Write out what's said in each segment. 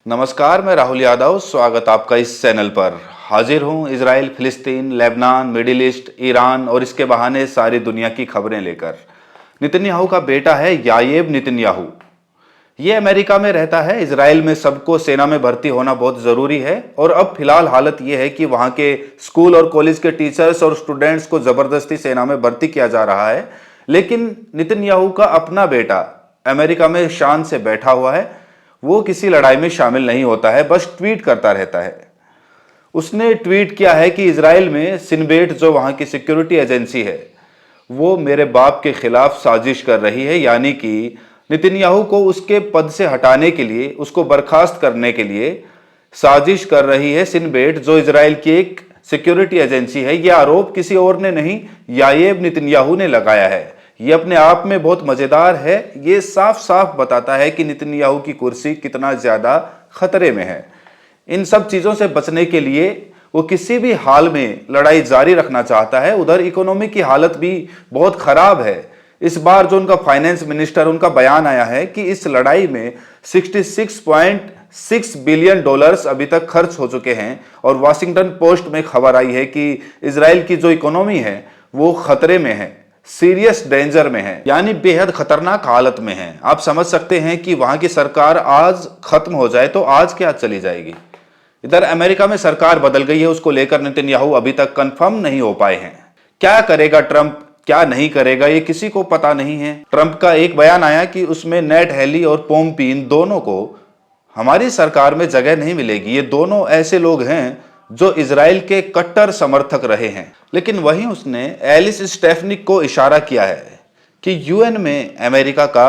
नमस्कार, मैं राहुल यादव। स्वागत आपका इस चैनल पर। हाजिर हूं इजराइल, फिलिस्तीन, लेबनान, मिडिल ईस्ट, ईरान और इसके बहाने सारी दुनिया की खबरें लेकर। नेतन्याहू का बेटा है याएब नेतन्याहू। ये अमेरिका में रहता है। इजराइल में सबको सेना में भर्ती होना बहुत ज़रूरी है और अब फिलहाल हालत ये है कि वहाँ के स्कूल और कॉलेज के टीचर्स और स्टूडेंट्स को ज़बरदस्ती सेना में भर्ती किया जा रहा है। लेकिन नेतन्याहू का अपना बेटा अमेरिका में शान से बैठा हुआ है। वो किसी लड़ाई में शामिल नहीं होता है, बस ट्वीट करता रहता है। उसने ट्वीट किया है कि इजराइल में सिनबेट, जो वहाँ की सिक्योरिटी एजेंसी है, वो मेरे बाप के खिलाफ साजिश कर रही है। यानी कि नेतन्याहू को उसके पद से हटाने के लिए, उसको बर्खास्त करने के लिए साजिश कर रही है सिनबेट, जो इजराइल की एक सिक्योरिटी एजेंसी है। यह आरोप किसी और ने नहीं, याएब नेतन्याहू ने लगाया है। ये अपने आप में बहुत मजेदार है। ये साफ साफ बताता है कि नेतन्याहू की कुर्सी कितना ज्यादा खतरे में है। इन सब चीजों से बचने के लिए वो किसी भी हाल में लड़ाई जारी रखना चाहता है। उधर इकोनॉमी की हालत भी बहुत खराब है। इस बार जो उनका फाइनेंस मिनिस्टर, उनका बयान आया है कि इस लड़ाई में 66.6 बिलियन डॉलर्स अभी तक खर्च हो चुके हैं। और वाशिंगटन पोस्ट में खबर आई है कि इजराइल की जो इकोनॉमी है वो खतरे में है, सीरियस डेंजर में है, यानी बेहद खतरनाक हालत में है। आप समझ सकते हैं कि वहां की सरकार आज खत्म हो जाए तो आज क्या चली जाएगी। इधर अमेरिका में सरकार बदल गई है, उसको लेकर नेतन्याहू अभी तक कंफर्म नहीं हो पाए हैं। क्या करेगा ट्रंप, क्या नहीं करेगा, ये किसी को पता नहीं है। ट्रंप का एक बयान आया कि उसमें नेट हेली और पोम्पी, इन दोनों को हमारी सरकार में जगह नहीं मिलेगी। ये दोनों ऐसे लोग हैं जो इजराइल के कट्टर समर्थक रहे हैं। लेकिन वहीं उसने एलिस स्टेफनिक को इशारा किया है कि यूएन में अमेरिका का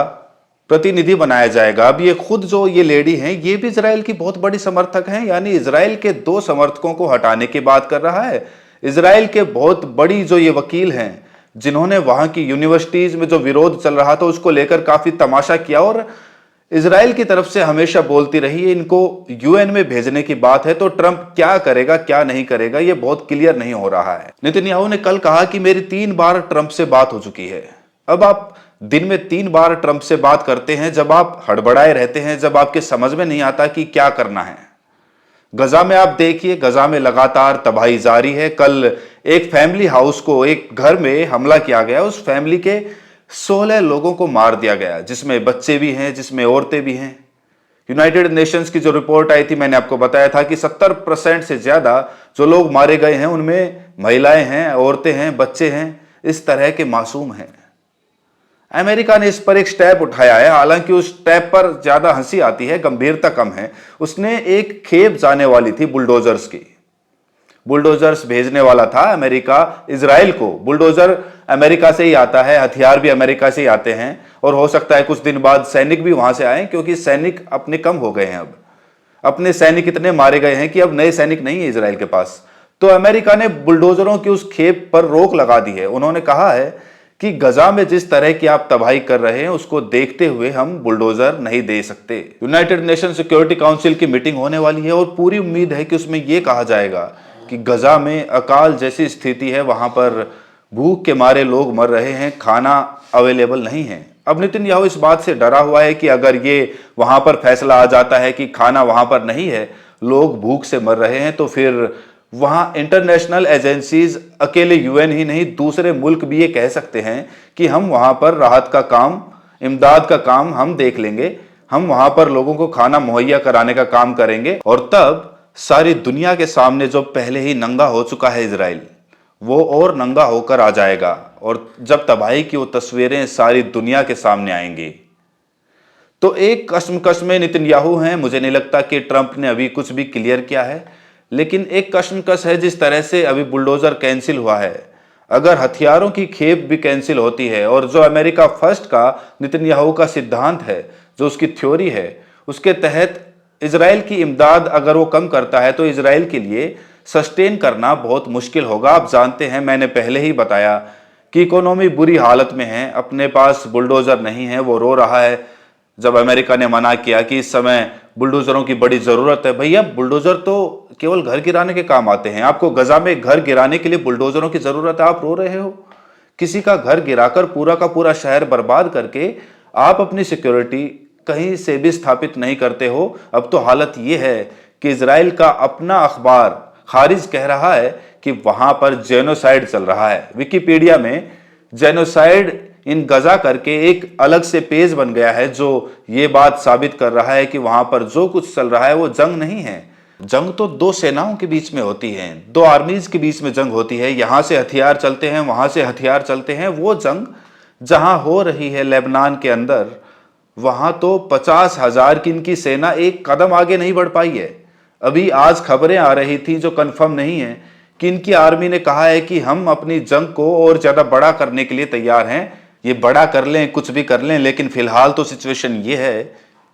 प्रतिनिधि बनाया जाएगा। अब ये खुद जो ये लेडी हैं, ये भी इजराइल की बहुत बड़ी समर्थक हैं। यानी इजराइल के दो समर्थकों को हटाने की बात कर रहा है। इजराइल के बहुत बड़ी जो ये वकील हैं, जिन्होंने वहां की यूनिवर्सिटीज में जो विरोध चल रहा था उसको लेकर काफी तमाशा किया और इजराइल की तरफ से हमेशा बोलती रही है इनको यूएन में भेजने की बात है। तो ट्रंप क्या करेगा, क्या नहीं करेगा, ये बहुत क्लियर नहीं हो रहा है। नेतन्याहू ने कल कहा कि मेरी 3 बार ट्रंप से बात हो चुकी है। अब आप दिन में 3 बार ट्रंप से बात करते हैं जब आप हड़बड़ाए रहते हैं, जब आपके समझ में नहीं आता कि क्या करना है। गजा में आप देखिए, गजा में लगातार तबाही जारी है। कल एक फैमिली हाउस को, एक घर में हमला किया गया। उस फैमिली के 16 लोगों को मार दिया गया, जिसमें बच्चे भी हैं, जिसमें औरतें भी हैं। यूनाइटेड नेशंस की जो रिपोर्ट आई थी, मैंने आपको बताया था कि 70% से ज्यादा जो लोग मारे गए हैं उनमें महिलाएं हैं, औरतें हैं, बच्चे हैं, इस तरह के मासूम हैं। अमेरिका ने इस पर एक स्टेप उठाया है। हालांकि उस स्टेप पर ज्यादा हंसी आती है, गंभीरता कम है। उसने एक खेप जाने वाली थी बुलडोजर्स की, बुलडोजर्स भेजने वाला था अमेरिका इजराइल को। बुलडोजर अमेरिका से ही आता है, हथियार भी अमेरिका से ही आते हैं और हो सकता है कुछ दिन बाद सैनिक भी वहां से आए, क्योंकि सैनिक अपने कम हो गए हैं। अब अपने सैनिक इतने मारे गए हैं कि अब नए सैनिक नहीं है इजराइल के पास। तो अमेरिका ने बुलडोजरों की उस खेप पर रोक लगा दी है। उन्होंने कहा है कि गजा में जिस तरह की आप तबाही कर रहे हैं उसको देखते हुए हम बुलडोजर नहीं दे सकते। यूनाइटेड नेशन सिक्योरिटी काउंसिल की मीटिंग होने वाली है और पूरी उम्मीद है कि उसमें यह कहा जाएगा कि गजा में अकाल जैसी स्थिति है, वहां पर भूख के मारे लोग मर रहे हैं, खाना अवेलेबल नहीं है। अब नेतन्याहू इस बात से डरा हुआ है कि अगर ये वहां पर फैसला आ जाता है कि खाना वहां पर नहीं है, लोग भूख से मर रहे हैं, तो फिर वहां इंटरनेशनल एजेंसीज, अकेले यूएन ही नहीं, दूसरे मुल्क भी ये कह सकते हैं कि हम वहां पर राहत का काम, इमदाद का काम हम देख लेंगे, हम वहां पर लोगों को खाना मुहैया कराने का काम करेंगे। और तब सारी दुनिया के सामने जो पहले ही नंगा हो चुका है इजराइल, वो और नंगा होकर आ जाएगा। और जब तबाही की वो तस्वीरें सारी दुनिया के सामने आएंगी, तो एक कश्मकश में नेतन्याहू हैं। मुझे नहीं लगता कि ट्रंप ने अभी कुछ भी क्लियर किया है, लेकिन एक कश्मकश है जिस तरह से अभी बुलडोजर कैंसिल हुआ है। अगर हथियारों की खेप भी कैंसिल होती है और जो अमेरिका फर्स्ट का नेतन्याहू का सिद्धांत है, जो उसकी थ्योरी है, उसके तहत इजराइल की इमदाद अगर वो कम करता है तो इजराइल के लिए सस्टेन करना बहुत मुश्किल होगा। आप जानते हैं, मैंने पहले ही बताया कि इकोनॉमी बुरी हालत में है, अपने पास बुलडोजर नहीं है, वो रो रहा है। जब अमेरिका ने मना किया कि इस समय बुलडोजरों की बड़ी जरूरत है, भैया बुलडोजर तो केवल घर गिराने के काम आते हैं। आपको गजा में घर गिराने के लिए बुलडोजरों की जरूरत है, आप रो रहे हो। किसी का घर गिराकर पूरा का पूरा शहर बर्बाद करके आप अपनी सिक्योरिटी कहीं से भी स्थापित नहीं करते हो। अब तो हालत ये है कि इजराइल का अपना अखबार खारिज कह रहा है कि वहां पर जेनोसाइड चल रहा है। विकिपीडिया में जेनोसाइड इन गजा करके एक अलग से पेज बन गया है जो ये बात साबित कर रहा है कि वहां पर जो कुछ चल रहा है वो जंग नहीं है। जंग तो दो सेनाओं के बीच में होती है, दो आर्मीज के बीच में जंग होती है। यहां से हथियार चलते हैं, वहां से हथियार चलते हैं। वो जंग जहां हो रही है लेबनान के अंदर, वहां तो 50,000 की इनकी सेना एक कदम आगे नहीं बढ़ पाई है। अभी आज खबरें आ रही थी जो कंफर्म नहीं है कि इनकी आर्मी ने कहा है कि हम अपनी जंग को और ज्यादा बड़ा करने के लिए तैयार हैं। ये बड़ा कर लें, कुछ भी कर लें, लेकिन फिलहाल तो सिचुएशन ये है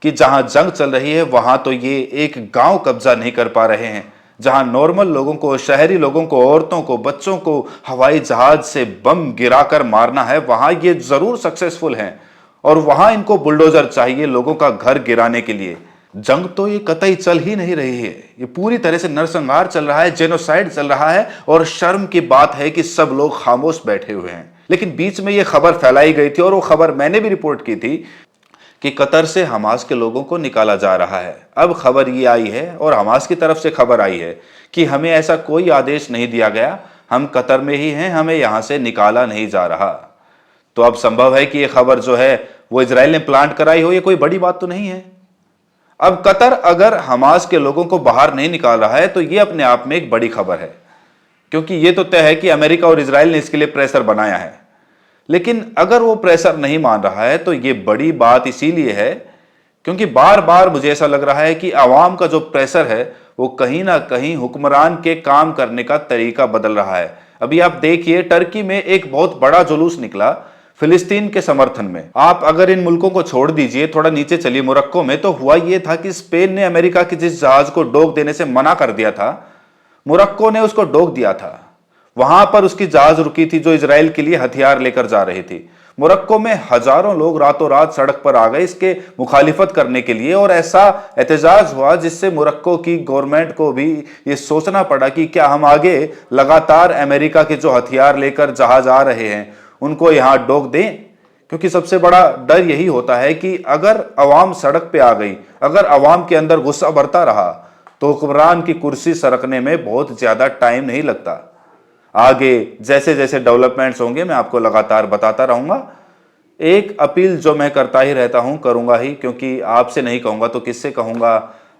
कि जहां जंग चल रही है वहां तो ये एक गांव कब्जा नहीं कर पा रहे हैं। जहां नॉर्मल लोगों को, शहरी लोगों को, औरतों को, बच्चों को हवाई जहाज से बम गिराकर मारना है, वहां ये जरूर सक्सेसफुल हैं। और वहां इनको बुलडोजर चाहिए लोगों का घर गिराने के लिए। जंग तो ये कतई चल ही नहीं रही है, ये पूरी तरह से नरसंहार चल रहा है, जेनोसाइड चल रहा है। और शर्म की बात है कि सब लोग खामोश बैठे हुए हैं। लेकिन बीच में ये खबर फैलाई गई थी और वो खबर मैंने भी रिपोर्ट की थी कि कतर से हमास के लोगों को निकाला जा रहा है। अब खबर ये आई है और हमास की तरफ से खबर आई है कि हमें ऐसा कोई आदेश नहीं दिया गया, हम कतर में ही हैं, हमें यहां से निकाला नहीं जा रहा। तो अब संभव है कि ये खबर जो है वो इजराइल ने प्लांट कराई हो, ये कोई बड़ी बात तो नहीं है। अब कतर अगर हमास के लोगों को बाहर नहीं निकाल रहा है तो ये अपने आप में एक बड़ी खबर है, क्योंकि ये तो तय है कि अमेरिका और इजराइल ने इसके लिए प्रेशर बनाया है। लेकिन अगर वो प्रेशर नहीं मान रहा है तो ये बड़ी बात इसीलिए है क्योंकि बार बार मुझे ऐसा लग रहा है कि आवाम का जो प्रेशर है वो कहीं ना कहीं हुक्मरान के काम करने का तरीका बदल रहा है। अभी आप देखिए, टर्की में एक बहुत बड़ा जुलूस निकला फिलिस्तीन के समर्थन में। आप अगर इन मुल्कों को छोड़ दीजिए, थोड़ा नीचे चलिए मोरक्को में, तो हुआ ये था कि स्पेन ने अमेरिका के जिस जहाज को डोक देने से मना कर दिया था, मोरक्को ने उसको डोक दिया था। वहां पर उसकी जहाज रुकी थी जो इजराइल के लिए हथियार लेकर जा रही थी। मोरक्को में हजारों लोग रातों रात सड़क पर आ गए इसके मुखालिफत करने के लिए, और ऐसा एहतजाज हुआ जिससे मोरक्को की गवर्नमेंट को भी ये सोचना पड़ा कि क्या हम आगे लगातार अमेरिका के जो हथियार लेकर जहाज आ रहे हैं उनको यहां डोक दें। क्योंकि सबसे बड़ा डर यही होता है कि अगर अवाम सड़क पे आ गई, अगर अवाम के अंदर गुस्सा भरता रहा तो हुक्मरान की कुर्सी सरकने में बहुत ज्यादा टाइम नहीं लगता। आगे जैसे जैसे डेवलपमेंट्स होंगे मैं आपको लगातार बताता रहूंगा। एक अपील जो मैं करता ही रहता हूं, करूंगा ही, क्योंकि आपसे नहीं कहूंगा तो किससे कहूंगा।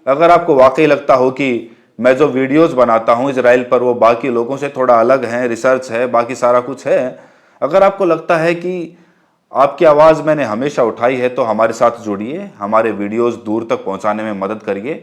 अगर आपको वाकई लगता हो कि मैं जो वीडियोस बनाता हूं इजराइल पर वो बाकी लोगों से थोड़ा अलग है, रिसर्च है, बाकी सारा कुछ है, अगर आपको लगता है कि आपकी आवाज़ मैंने हमेशा उठाई है तो हमारे साथ जुड़िए, हमारे वीडियोस दूर तक पहुंचाने में मदद करिए।